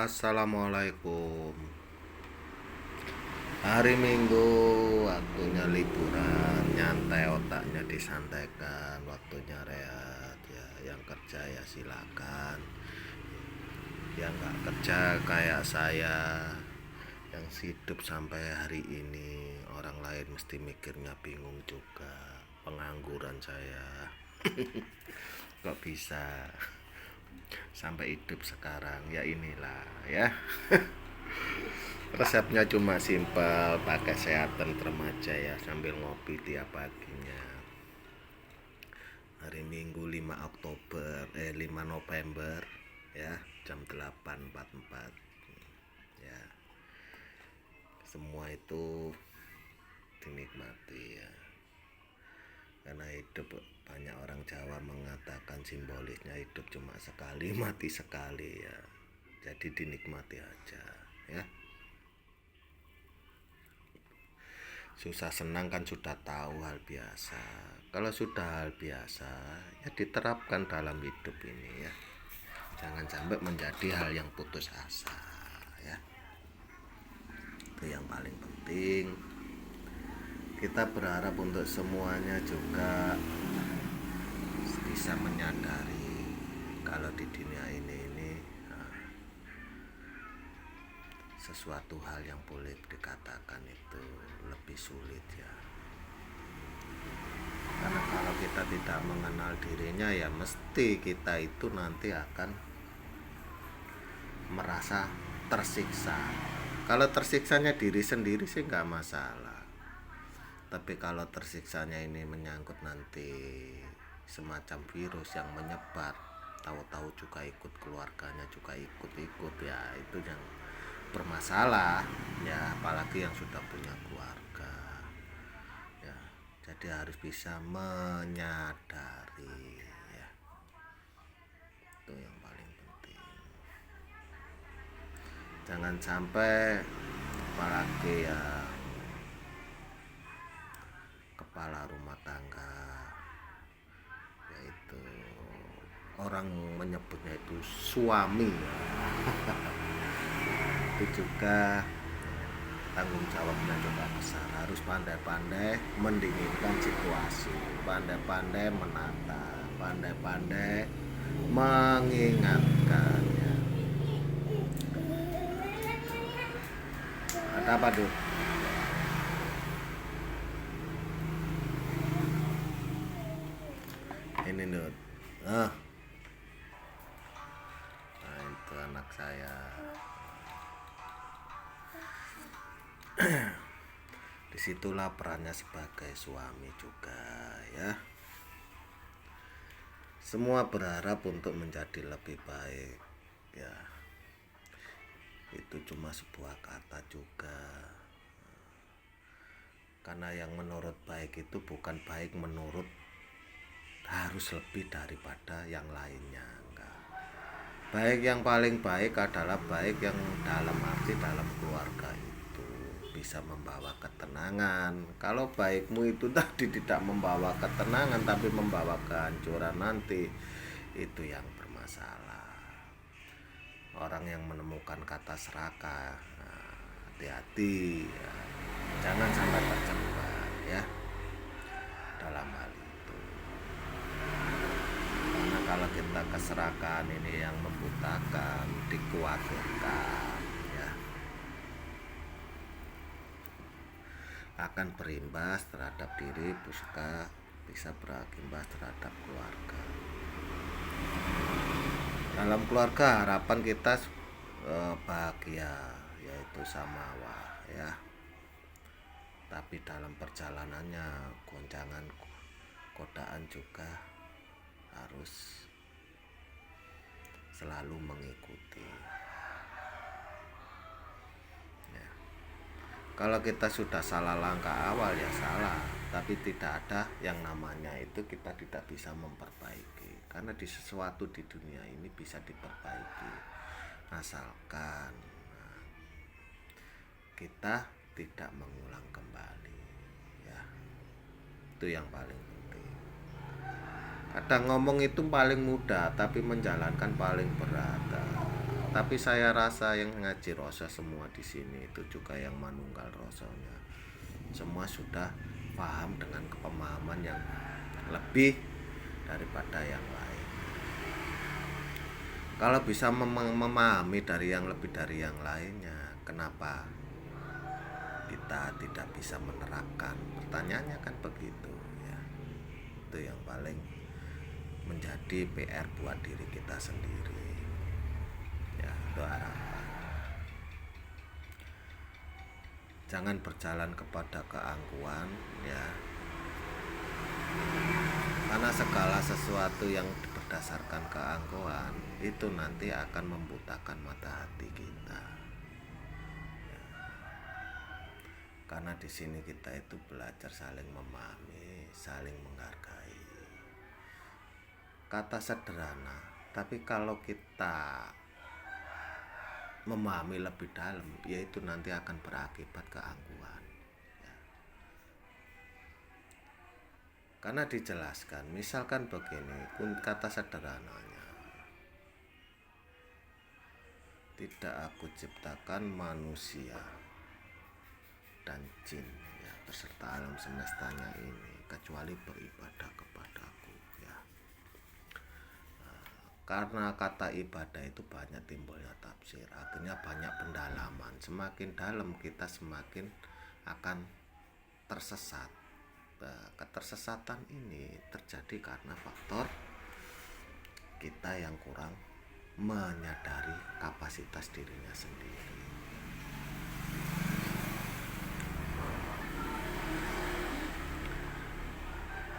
Assalamualaikum. Hari Minggu, waktunya liburan, nyantai otaknya disantaikan, waktunya rehat ya. Yang kerja ya silakan. Yang nggak kerja kayak saya, yang hidup sampai hari ini, orang lain mesti mikirnya bingung juga. Pengangguran saya, kok bisa sampai hidup sekarang, ya inilah ya. Resepnya cuma simpel, pakai sehat remaja ya, sambil ngopi tiap paginya. Hari Minggu 5 November ya, jam 8.44 ya. Semua itu dinikmati ya. Karena hidup, banyak orang Jawa mengatakan simbolisnya hidup cuma sekali, mati sekali ya. Jadi dinikmati aja ya. Susah senang kan sudah tahu, hal biasa. Kalau sudah hal biasa ya diterapkan dalam hidup ini ya. Jangan sampai menjadi hal yang putus asa ya. Itu yang paling penting. Kita berharap untuk semuanya juga bisa menyadari kalau di dunia ini sesuatu hal yang boleh dikatakan itu lebih sulit ya. Karena kalau kita tidak mengenal dirinya ya mesti kita itu nanti akan merasa tersiksa. Kalau tersiksanya diri sendiri sih nggak masalah. Tapi kalau tersiksanya ini menyangkut nanti semacam virus yang menyebar, tahu-tahu juga ikut keluarganya juga ikut ya, itu yang bermasalah ya, apalagi yang sudah punya keluarga ya. Jadi harus bisa menyadari ya, itu yang paling penting. Jangan sampai apalagi ya kepala rumah tangga, yaitu orang menyebutnya itu suami itu juga tanggung jawabnya juga besar. Harus pandai-pandai mendinginkan situasi, pandai-pandai menata, pandai-pandai mengingatkan ya. Ada apa tuh? Ini Dut. Nah itu anak saya. Disitulah perannya sebagai suami juga ya. Semua berharap untuk menjadi lebih baik ya. Itu cuma sebuah kata juga. Karena yang menurut baik itu bukan baik menurut harus lebih daripada yang lainnya, enggak. Baik yang paling baik adalah baik yang dalam arti dalam keluarga itu bisa membawa ketenangan. Kalau baikmu itu tadi tidak membawa ketenangan tapi membawa kehancuran nanti, itu yang bermasalah. Orang yang menemukan kata serakah, hati-hati ya. Jangan sampai terjebak ya dalam hal itu. Karena kalau kita keserakahan ini yang membutakan, dikhawatirkan ya, akan berimbas terhadap diri, bisa berimbas terhadap keluarga. Dalam keluarga harapan kita bahagia, yaitu samawah ya. Tapi dalam perjalanannya goncangan, godaan juga harus selalu mengikuti ya. Kalau kita sudah salah langkah awal ya salah, tapi tidak ada yang namanya itu kita tidak bisa memperbaiki. Karena di sesuatu di dunia ini bisa diperbaiki asalkan kita tidak mengulang kembali ya. Itu yang paling penting. Kadang ngomong itu paling mudah tapi menjalankan paling berat. Tapi saya rasa yang ngaji rasa semua di sini itu juga yang manunggal rasanya. Semua sudah paham dengan pemahaman yang lebih daripada yang lain. Kalau bisa memahami dari yang lebih dari yang lainnya, kenapa kita tidak bisa menerapkan? Pertanyaannya kan begitu ya. Itu yang paling menjadi PR buat diri kita sendiri. Ya, itu harapan. Jangan berjalan kepada keangkuhan ya. Karena segala sesuatu yang berdasarkan keangkuhan itu nanti akan membutakan mata hati kita. Ya. Karena di sini kita itu belajar saling memahami, saling menghargai. Kata sederhana, tapi kalau kita memahami lebih dalam, yaitu nanti akan berakibat keangkuhan. Ya. Karena dijelaskan, misalkan begini, kata sederhananya, tidak aku ciptakan manusia dan jin ya, beserta alam semestanya ini kecuali beribadah kepadaku ya. Karena kata ibadah itu banyak timbulnya tafsir, akhirnya banyak pendalaman. Semakin dalam kita semakin akan tersesat. Ketersesatan ini terjadi karena faktor kita yang kurang menyadari kapasitas dirinya sendiri.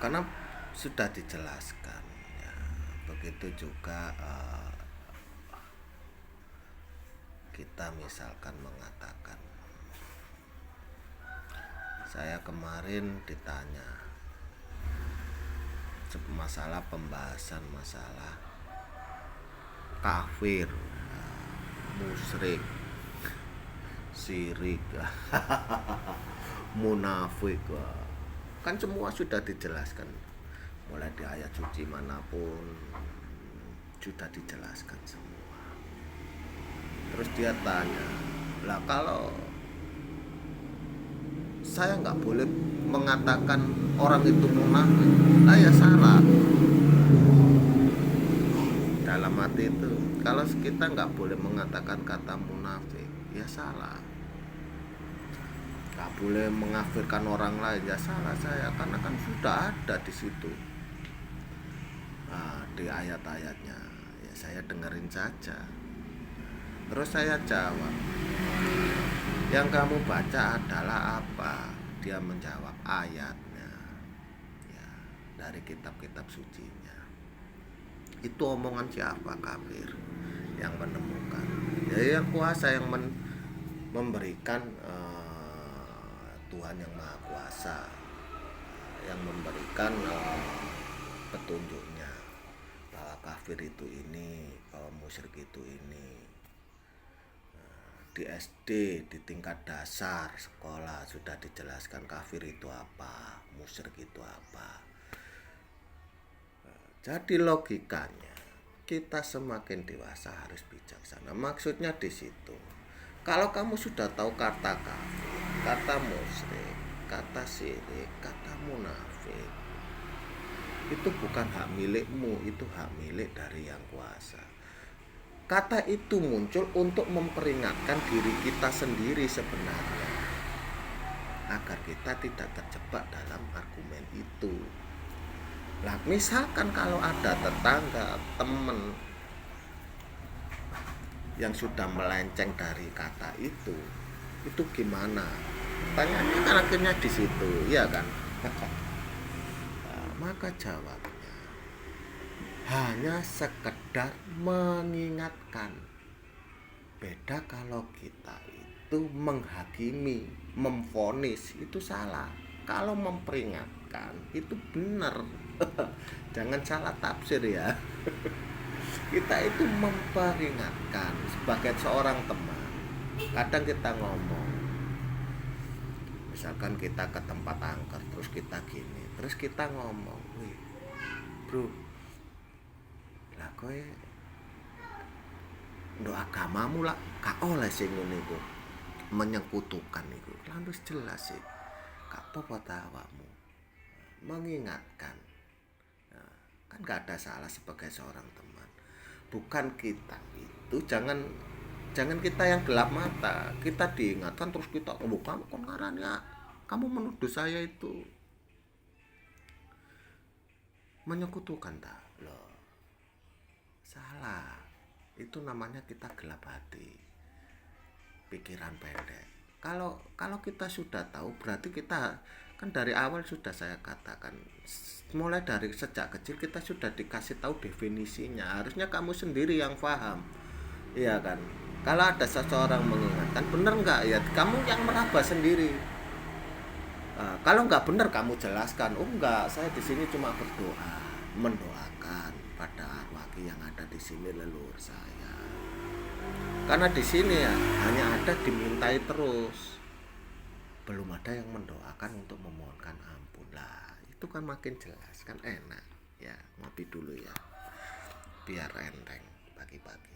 Karena sudah dijelaskan ya, begitu juga kita misalkan mengatakan, saya kemarin ditanya masalah pembahasan masalah kafir, musyrik, syirik, munafik, kan semua sudah dijelaskan mulai di ayat suci manapun sudah dijelaskan semua. Terus dia tanya, lah kalau saya nggak boleh mengatakan orang itu munafik, nah ya salah. Dalam hati itu, kalau kita nggak boleh mengatakan kata munafik, ya salah. Nggak boleh mengkafirkan orang lain, ya salah saya, karena kan sudah ada di situ. Nah, di ayat-ayatnya, ya saya dengerin saja. Terus saya jawab, yang kamu baca adalah apa? Dia menjawab ayatnya ya, dari kitab-kitab sucinya. Itu omongan siapa kafir yang menemukan? Ya yang kuasa, yang memberikan Tuhan yang Maha Kuasa, yang memberikan petunjuknya bahwa kafir itu ini, bahwa musyrik itu ini. Di SD, di tingkat dasar sekolah sudah dijelaskan kafir itu apa, musyrik itu apa. Jadi logikanya kita semakin dewasa harus bijaksana. Maksudnya di situ, kalau kamu sudah tahu kata kafir, kata musyrik, kata syirik, kata munafik, itu bukan hak milikmu, itu hak milik dari yang kuasa. Kata itu muncul untuk memperingatkan diri kita sendiri sebenarnya, agar kita tidak terjebak dalam argumen itu. Lah misalkan kalau ada tetangga, teman yang sudah melenceng dari kata itu gimana? Pertanyaannya kan akhirnya di situ, ya kan? Nah, maka jawabnya hanya sekedar mengingatkan. Beda kalau kita itu menghakimi, memvonis, itu salah. Kalau memperingatkan itu benar. Jangan salah tafsir ya. Kita itu memperingatkan sebagai seorang teman. Kadang kita ngomong, misalkan kita ke tempat angker, terus kita gini, terus kita ngomong, wih bro, lah kowe nduk agamamu lah gak oleh sing ngene iku menyekutukan iku lan wis jelas sih gak apa-apa ta awakmu mengingatkan. Nah, kan gak ada salah sebagai seorang teman. Bukan kita itu jangan kita yang gelap mata. Kita diingatkan terus kita oh kamu kon ngarani kamu menuduh saya itu menyekutukan tak loh, salah. Itu namanya kita gelap hati, pikiran pendek. Kalau kita sudah tahu berarti kita kan dari awal sudah saya katakan mulai dari sejak kecil kita sudah dikasih tahu definisinya, harusnya kamu sendiri yang paham, iya kan. Kalau ada seseorang mengingatkan benar nggak ya kamu yang meraba sendiri. Kalau nggak benar kamu jelaskan, oh enggak, saya di sini cuma berdoa, mendoakan pada arwah yang ada di sini leluhur saya. Karena di sini ya hanya ada dimintai terus, belum ada yang mendoakan untuk memohonkan ampun lah. Itu kan makin jelas kan enak ya. Ngopi dulu ya, biar enteng pagi-pagi.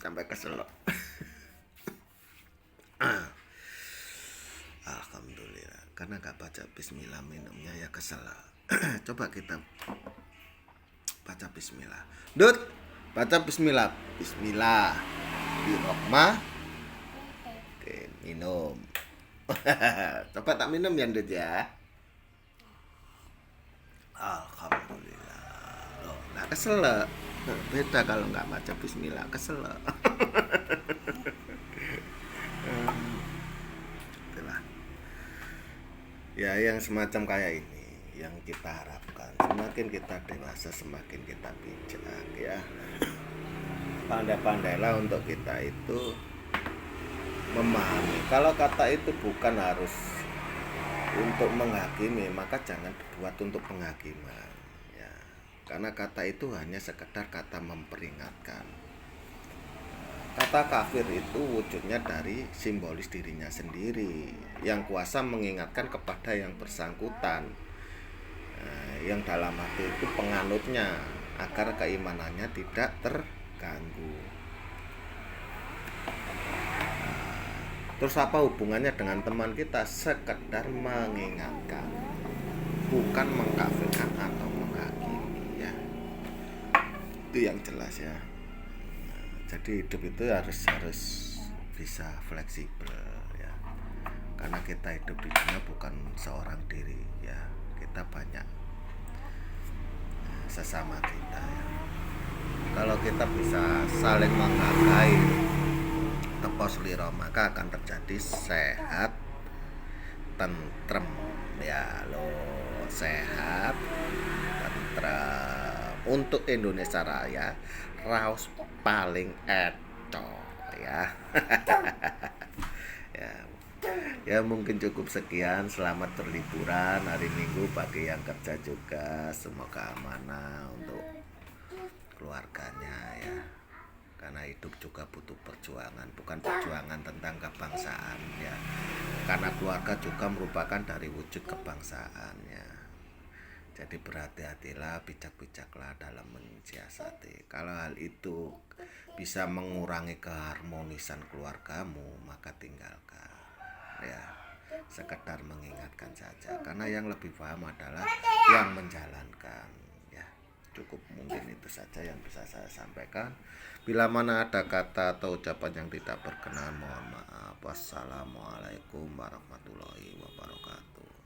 Sampai kesel. Alhamdulillah, karena gak baca bismillah minumnya ya kesel. Coba kita baca bismillah. Dut, baca bismillah. Bismillah. Birahmah. Oke, minum. Coba tak minum ya Dut ya. Alhamdulillah. Loh, nah kesel. Beda kalau nggak baca bismillah, kesel. Itulah. Ya yang semacam kayak ini yang kita harapkan. Semakin kita dewasa semakin kita bijak ya. Pandai-pandailah untuk kita itu memahami. Kalau kata itu bukan harus untuk menghakimi, maka jangan dibuat untuk penghakiman ya. Karena kata itu hanya sekedar kata memperingatkan. Kata kafir itu wujudnya dari simbolis dirinya sendiri yang kuasa mengingatkan kepada yang bersangkutan, yang dalam hati itu penganutnya agar keimanannya tidak terganggu. Terus apa hubungannya dengan teman kita? Sekedar mengingatkan, bukan mengkafirkan atau menghakimi ya. Itu yang jelas ya. Jadi hidup itu harus bisa fleksibel ya. Karena kita hidup di dunia bukan seorang diri ya. Kita banyak sesama kita ya. Kalau kita bisa saling menghargai tepos liro, maka akan terjadi sehat, tentrem ya lo, sehat, tentrem. Untuk Indonesia Raya raos paling eco ya. Ya. Ya mungkin cukup sekian. Selamat berliburan hari Minggu bagi yang kerja juga. Semoga amanah untuk keluarganya ya. Karena hidup juga butuh perjuangan, bukan perjuangan tentang kebangsaan ya. Karena keluarga juga merupakan dari wujud kebangsaan ya. Jadi berhati-hatilah, bijak-bijaklah dalam mensiasati. Kalau hal itu bisa mengurangi keharmonisan keluargamu, maka tinggalkan ya. Sekedar mengingatkan saja, karena yang lebih paham adalah yang menjalankan ya. Cukup mungkin itu saja yang bisa saya sampaikan. Bila mana ada kata atau ucapan yang tidak berkenan, mohon maaf. Wassalamualaikum warahmatullahi wabarakatuh.